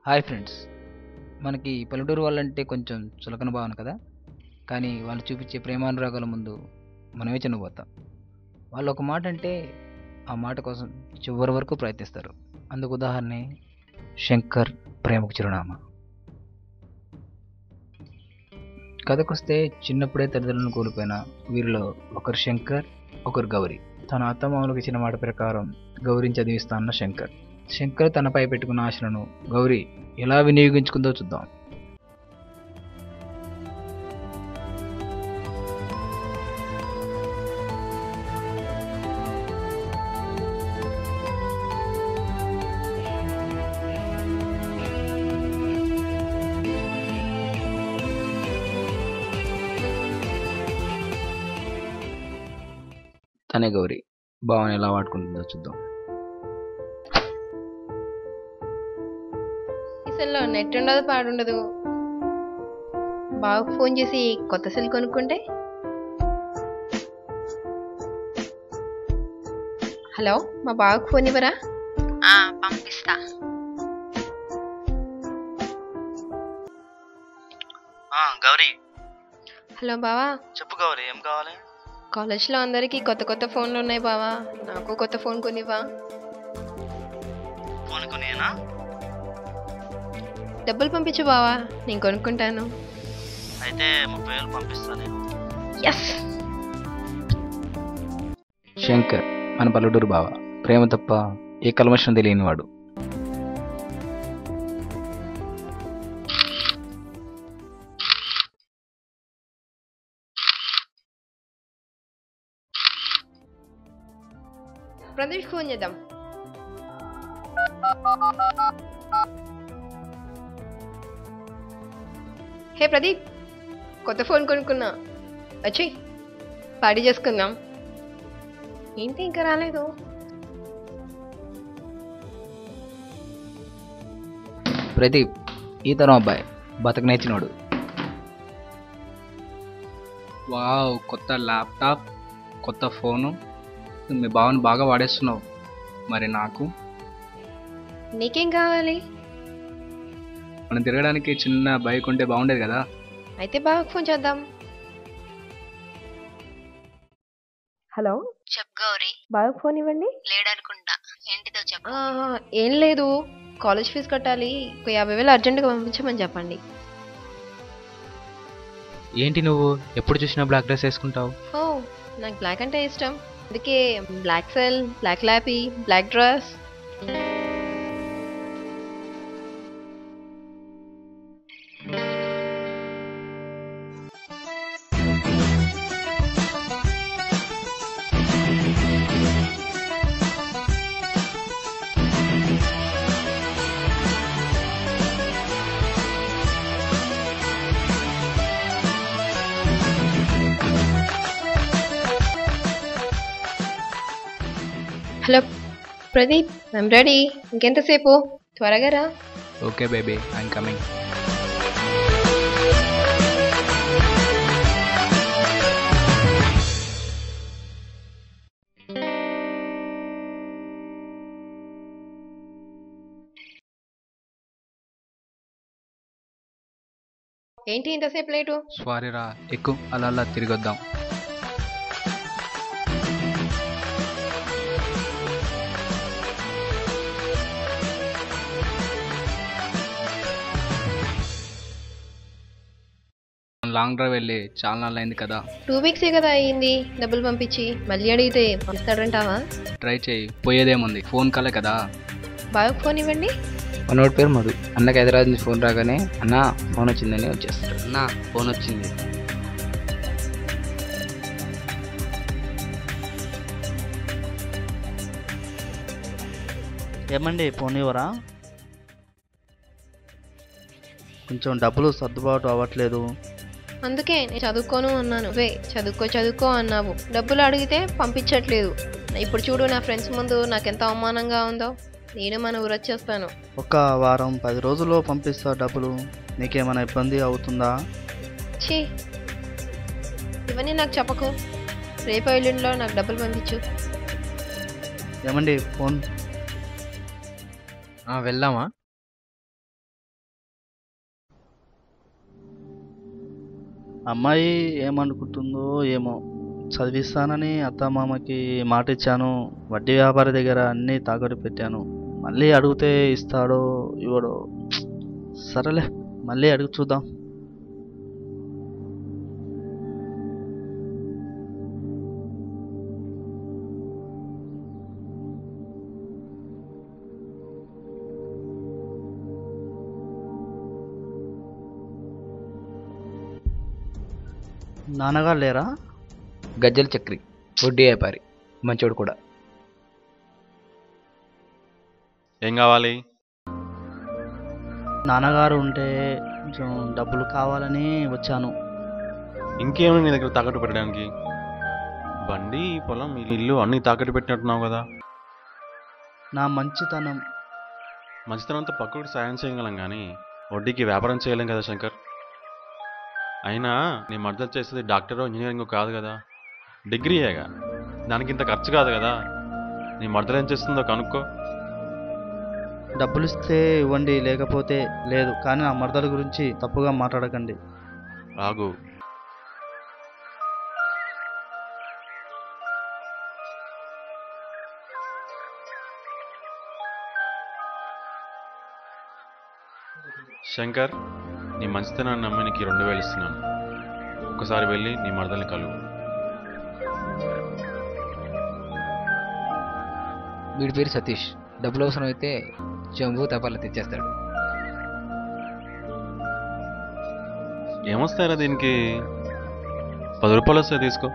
Hi friends. మనకి పల్లెటూరు వాళ్ళంటే కొంచెం చులకన భావన కదా! కానీ వాళ్ళు చూపించే ప్రేమానురాగాల ముందు మనమే చిన్నపోతాం. వాళ్ళు ఒక మాట అంటే ఆ మాట కోసం చివరి వరకు ప్రయత్నిస్తారు. అందుకు ఉదాహరణే 'శంకర్ ప్రేమకు చిరునామా'. కథకొస్తే చిన్నప్పుడే తల్లిదండ్రులను కోల్పోయిన వీరిలో ఒకరు శంకర్, ఒకరు గౌరి. తన అత్తమామలకు ఇచ్చిన మాట ప్రకారం గౌరిని చదివిస్తా అన్న శంకర్. శంకర్ తనపై పెట్టుకున్న ఆశలను గౌరి ఎలా వినియోగించుకుందో చూద్దాం. తనే గౌరి భావన ఎలా వాడుకుంటుందో చూద్దాం. అసలు నెట్ ఉండదు పాడుండదు. బావకు ఫోన్ చేసి కొత్త సెల్ కొనుక్కుంటే. హలో, మా బావకు ఫోన్ ఇవ్వరా? పంపిస్తా. గౌరీ, హలో బావా, చెప్పు గౌరీ, ఏం కావాలి? కాలేజ్లో అందరికీ కొత్త కొత్త ఫోన్లు ఉన్నాయి బావా, నాకు కొత్త ఫోన్ కొనివ్వా? ఫోన్ కొనియేనా? డబ్బులు పంపించు బావా, నేను కొనుక్కుంటాను. అయితే 30,000 పంపిస్తా నేను. ఎస్. శంకర్ మన పల్లెటూరు బావ, ప్రేమ తప్ప ఏ కల్మషం తెలియనివాడు. ప్రదీప్ ఫోన్ చేద్దాం. హే ప్రదీప్, కొత్త ఫోన్ కొనుక్కున్నా, వచ్చి పార్టీ చేసుకుందాం. ఏంటి ఇంకా రాలేదు? ప్రదీప్ ఈ తరం అబ్బాయి, బతక నేర్చినోడు. వావ్, కొత్త ల్యాప్టాప్, కొత్త ఫోను. మీ భావన బాగా వాడేస్తున్నావు. మరి నాకు నీకేం కావాలి? మనం తిరగడానికి చిన్న బైక్ ఉంటే బాగుండేది కదా. అయితే బావకు ఫోన్ చేద్దాం. హలో, చెప్పు గౌరీ. బావకు ఫోన్ ఇవ్వండి. లేడనుకుంటా, ఏంటిదో చెప్పు. ఏం లేదు, కాలేజ్ ఫీజు కట్టాలి, ఒక 50,000 అర్జెంటుగా పంపించమని చెప్పండి. ఏంటి నువ్వు ఎప్పుడు చూసినా బ్లాక్ డ్రెస్ వేసుకుంటావు? ఓ, నాకు బ్లాక్ అంటే ఇష్టం, అందుకే black cell, black lappy, black dress. Hello Pradeep, I'm ready. ఇంకెంతసేపు? త్వరగా రా. Okay baby, I'm coming. ఏంటి ఇంతసేపు లేటు? సారీ రా, ఎక్కువ అలా అలా తిరిగొద్దాం. లాంగ్ డ్రైవ్ వెళ్ళి చాలా నాళ్ళు అయింది కదా. 2 వీక్సే కదా అయ్యింది డబ్బులు పంపించి. మళ్ళీ అడిగితే పంపిస్తాడంటావా? ట్రై చేయి, పోయేదేముంది, ఫోన్ కాలే కదా. బావకు ఫోన్ ఇవ్వండి. మనోడి పేరు మధు. అన్నకి హైదరాబాద్ నుంచి ఫోన్ రాగానే అన్న ఫోన్ వచ్చిందని వచ్చేస్తాడు. అన్నా, ఫోన్ వచ్చింది. ఏమండి ఫోన్ ఇవ్వరా? కొంచెం డబ్బులు సర్దుబాటు అవ్వట్లేదు. అందుకే నేను చదువుకోను అన్నాను. వే చదువుకో అన్నావు, డబ్బులు అడిగితే పంపించట్లేదు. ఇప్పుడు చూడు, నా ఫ్రెండ్స్ ముందు నాకెంత అవమానంగా ఉందో. నేను మన ఊరు వచ్చేస్తాను. ఒక వారం 10 రోజుల్లో పంపిస్తా డబ్బులు. నీకేమైనా ఇబ్బంది అవుతుందా? ఛీ, ఇవన్నీ నాకు చెప్పకు. రేపు ఎల్లుండిలో నాకు డబ్బులు పంపించు. ఏమండి ఫోన్ వెళ్దామా? అమ్మాయి ఏమనుకుంటుందో ఏమో. చదివిస్తానని అత్తమామకి మాట ఇచ్చాను. వడ్డీ వ్యాపారి దగ్గర అన్నీ తాకట్టు పెట్టాను. మళ్ళీ అడిగితే ఇస్తాడో ఇవ్వడో. సరేలే, మళ్ళీ అడుగు చూద్దాం. నాన్నగారు లేరా? గజ్జల చక్రి, వడ్డీ వ్యాపారి, మంచోడు కూడా. ఏం కావాలి? నాన్నగారు ఉంటే కొంచెం డబ్బులు కావాలని వచ్చాను. ఇంకేమైనా నీ దగ్గర తాకట్టు పెట్టడానికి? బండి, పొలం, ఇల్లు అన్నీ తాకట్టు పెట్టినట్టున్నావు కదా. నా మంచితనం. మంచితనంతో పక్కకు సాయం చేయగలం కానీ వడ్డీకి వ్యాపారం చేయలేం కదా శంకర్. అయినా నీ మర్దలు చేసేది డాక్టరో ఇంజనీరింగ్ కాదు కదా, డిగ్రీయేగా. దానికి ఇంత ఖర్చు కాదు కదా. నీ మర్దలు ఏం చేస్తుందో కనుక్కో. డబ్బులు ఇస్తే ఇవ్వండి, లేకపోతే లేదు. కానీ నా మరదల గురించి తప్పుగా మాట్లాడకండి. ఆగు. శంకర్, నీ మంచితనాన్ని నమ్మి నీకు 2000 ఇస్తున్నాను. ఒకసారి వెళ్ళి నీ మరదల్ని కలువు. వీడి పేరు సతీష్. డబ్బులు అవసరం అయితే చెంబు తపాల తెచ్చేస్తాడు. ఏమొస్తారా దీనికి? 10 రూపాయలు వస్తాయి, తీసుకో.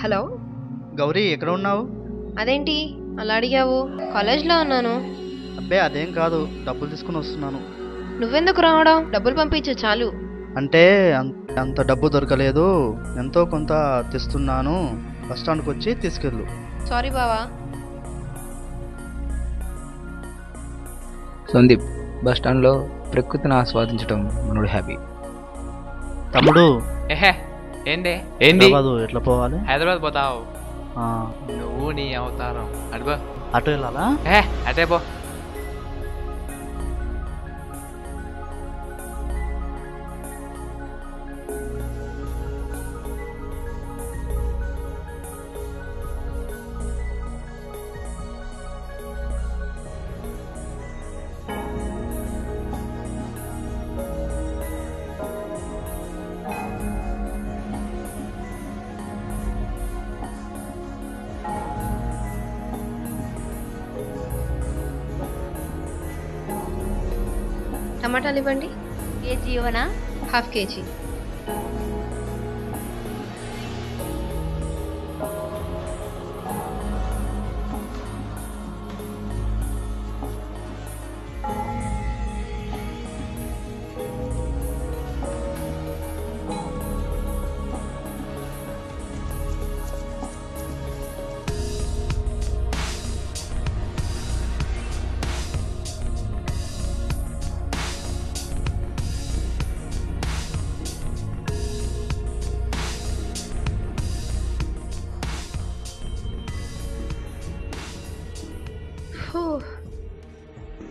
హలో, గౌరీ, ఎక్కడ ఉన్నావు? అదేంటి అలా అడిగావు? కాలేజ్లో ఉన్నాను. అబ్బే అదేం కాదు, డబ్బులు తీసుకుని వస్తున్నాను. నువ్వెందుకు రావడం? డబ్బులు పంపించు చాలు. అంటే అంత డబ్బు దొరకలేదు, ఎంతో కొంత తెస్తున్నాను. బస్ స్టాండ్కి వచ్చి తీసుకెళ్ళు. సారీ బావా. సందీప్, బస్ స్టాండ్లో ప్రకృతిని ఆస్వాదించడం మనోడు హ్యాపీ. తమ్ముడు, ఏహే, ఏంది ఏంది? హైదరాబాదు ఎట్లా పోవాలి? హైదరాబాద్ పోతావు? ఆ, నువ్వు నీ అవతారం. అడుగు. అటు వెళ్ళాలా? అటే పో. టమాటాలు ఇవ్వండి. కేజీ ఇవ్వనా? ½ కేజీ.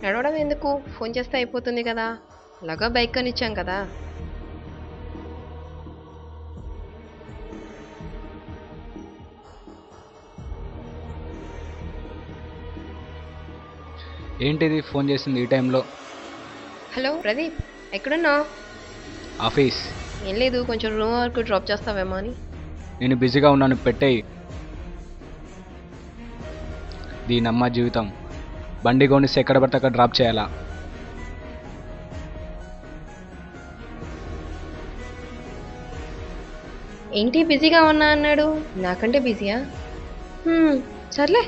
నడవడం ఎందుకు? ఫోన్ చేస్తే అయిపోతుంది కదా. అలాగా బైక్ కొనిచ్చాం కదా. ఏంటిది ఫోన్ చేసింది ఈ టైంలో? హలో ప్రదీప్, ఎక్కడున్నావు? ఆఫీస్. ఏం లేదు, కొంచెం రూమ్ వరకు డ్రాప్ చేస్తావేమో అని. నేను బిజీగా ఉన్నాను, పెట్టేయి. దీనమ్మ జీవితం. బండి కొనిస్తే ఎక్కడ పడితే అక్కడ డ్రాప్ చేయాలా? ఏంటి బిజీగా ఉన్నా అన్నాడు? నాకంటే బిజీయా? సర్లే.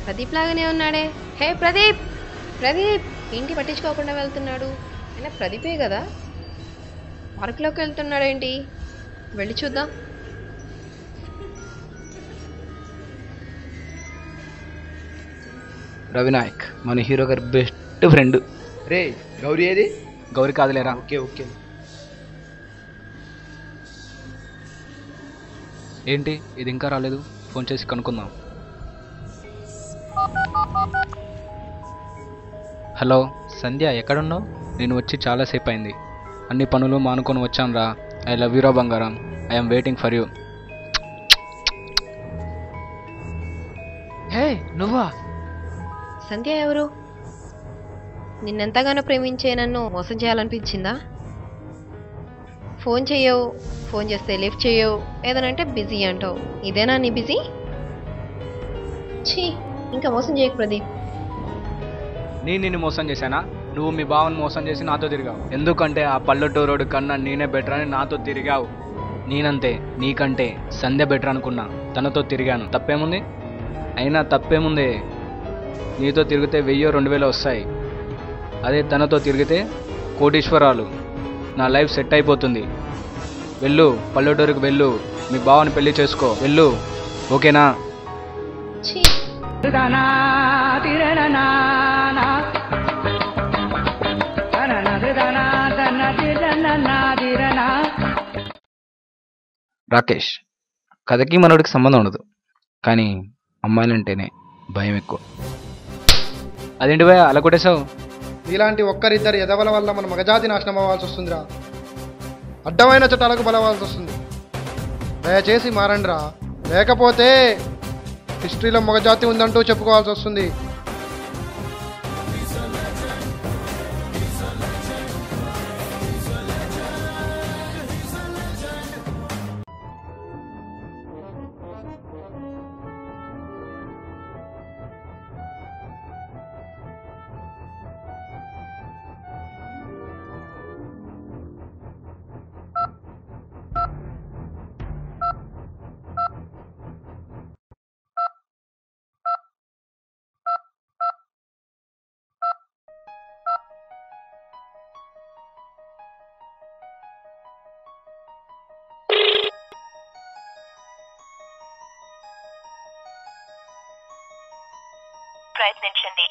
ప్రదీప్ లాగానే ఉన్నాడే. హే ప్రదీప్, ప్రదీప్ ఏంటి పట్టించుకోకుండా వెళ్తున్నాడు? అయినా ప్రదీపే కదా. పార్క్లోకి వెళ్తున్నాడేంటి? వెళ్ళి చూద్దాం. రవినాయక్ మన హీరో గారి బెస్ట్ ఫ్రెండ్. రే గౌరీ ఏది? గౌరీ కాదులేరా. Okay okay. ఏంటి ఇది ఇంకా రాలేదు? ఫోన్ చేసి కనుక్కుందాం. హలో సంధ్య, ఎక్కడున్నావు? నేను వచ్చి చాలాసేపు అయింది. అన్ని పనులు మానుకొని వచ్చాను రా. ఐ లవ్ యూ రా బంగారం. I'm waiting for you. Hey నువ్వా? సంధ్య ఎవరు? నిన్నెంతగానో ప్రేమించే నన్ను మోసం చేయాలనిపించిందా? ఫోన్ చెయ్యవు, ఫోన్ చేస్తే లిఫ్ట్ చేయవు, ఏదనంటే బిజీ అంటావు. ఇదేనా నీ బిజీ? ఛీ, ఇంకా మోసం చేయకు ప్రదీప్. నేను నిన్ను మోసం చేశానా? నువ్వు మీ బావని మోసం చేసి నాతో తిరిగావు. ఎందుకంటే ఆ పల్లెటూరోడు కన్నా నేనే బెటర్ అని నాతో తిరిగావు. నేనంతే, నీకంటే సంధ్య బెటర్ అనుకున్నా, తనతో తిరిగాను. తప్పేముంది? అయినా తప్పేముంది? నీతో తిరిగితే 1000-2000 వస్తాయి. అదే తనతో తిరిగితే కోటీశ్వరాలు. నా లైఫ్ సెట్ అయిపోతుంది. వెళ్ళు, పల్లెటూరుకు వెళ్ళు, మీ బావని పెళ్లి చేసుకో, వెళ్ళు. ఓకేనా? ఛీ, రాకేష్, కథకి మనోడికి సంబంధం ఉండదు, కానీ అమ్మాయిలంటేనే భయం ఎక్కువ. అదేంటి భయ అలా కొట్టేశావు? ఇలాంటి ఒక్కరిద్దరు ఎదవల వల్ల మన మగజాతి నాశనం అవ్వాల్సి వస్తుందిరా. అడ్డమైన చట్టాలకు బలవాల్సి వస్తుంది. దయచేసి మారండిరా, లేకపోతే హిస్టరీలో మగజాతి ఉందంటూ చెప్పుకోవాల్సి వస్తుంది. ప్రయత్నించండి.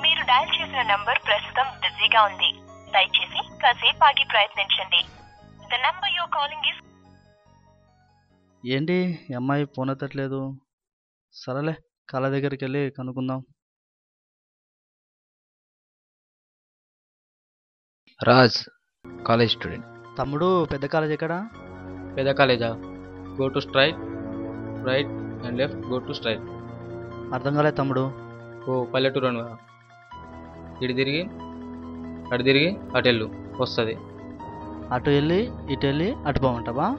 మీరు డయల్ చేసిన నంబర్ ప్రస్తుతం బిజీగా ఉంది. దయచేసి కాసేపు ఆగి ప్రయత్నించండి. The number you're calling is. ఏంటి ఈ అమ్మాయి ఫోన్ ఎత్తట్లేదు? సరేలే, కళ దగ్గరికి వెళ్ళి కనుక్కుందాం. Raj, college student. తమ్ముడు, పెద్ద కాలేజ్ ఎక్కడా? పెద్ద కాలేజా? Go to straight, right and left, go to straight. అర్థం కాలేదు తమ్ముడు. ఓ పల్లెటూరు అనుగా, ఇటు తిరిగి అటు తిరిగి అటు వెళ్ళు, వస్తుంది. అటు వెళ్ళి ఇటు వెళ్ళి అటు పోమంటావా?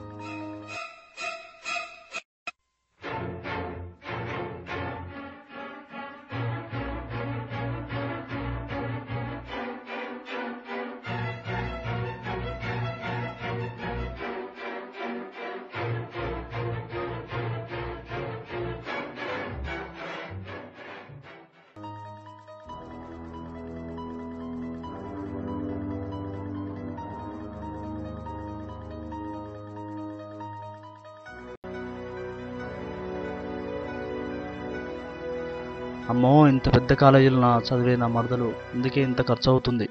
అమ్మో, ఇంత పెద్ద కాలేజీలో నా చదివే నా మరదలు, అందుకే ఇంత ఖర్చు అవుతుంది.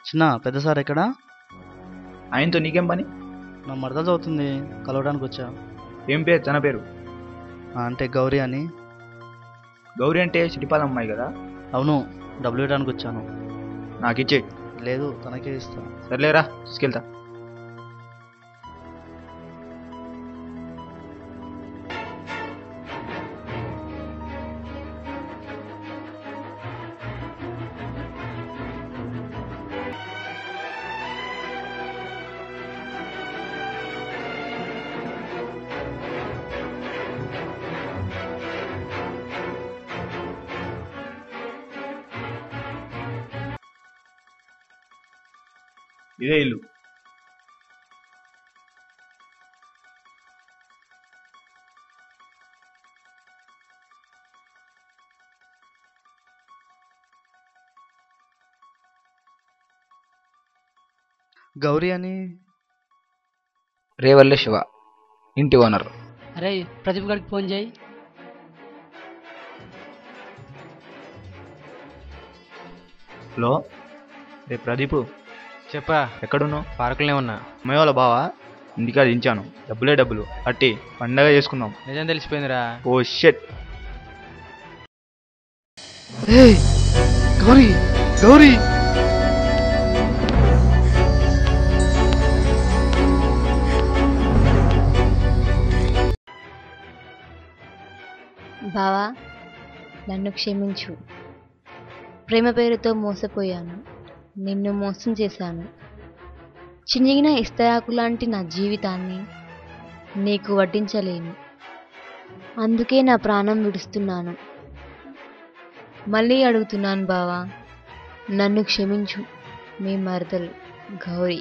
చిన్న, పెద్ద సార్ ఎక్కడా? ఆయనతో నీకేం పని? నా మరదలు చదువుతుంది, కలవడానికి వచ్చా. ఏం పేరు? తన పేరు? అంటే గౌరీ అని. గౌరీ అంటే సిటిపాల అమ్మాయి కదా? అవును, డబ్బులు ఇవ్వడానికి వచ్చాను. నాకు ఇచ్చే. లేదు, తనకే ఇస్తా. సర్లేరా, తీసుకెళ్తా. ఇదే ఇల్లు. గౌరీ అని రేవల్లె శివ, ఇంటి ఓనర్. అరే ప్రదీప్ గారికి ఫోన్ చేయి. హలో రే ప్రదీప్, చెప్పా. ఎక్కడున్నావు? పార్కులోనే ఉన్నా. అమ్మాయి వాళ్ళ బావా ఇంటికాడ దించాను. డబ్బులే డబ్బులు కట్టి పండగ చేసుకుందాం. నిజం తెలిసిపోయిందిరా. ఓ షెట్. గౌరీ గౌరీ బావా, నన్ను క్షమించు. ప్రేమ పేరుతో మోసపోయాను, నిన్ను మోసం చేశాను. చినిగిన ఇస్తరాకు లాంటి నా జీవితాన్ని నీకు వడ్డించలేను. అందుకే నా ప్రాణం విడుస్తున్నాను. మళ్ళీ అడుగుతున్నాను బావా, నన్ను క్షమించు. మీ మరదలు గౌరీ.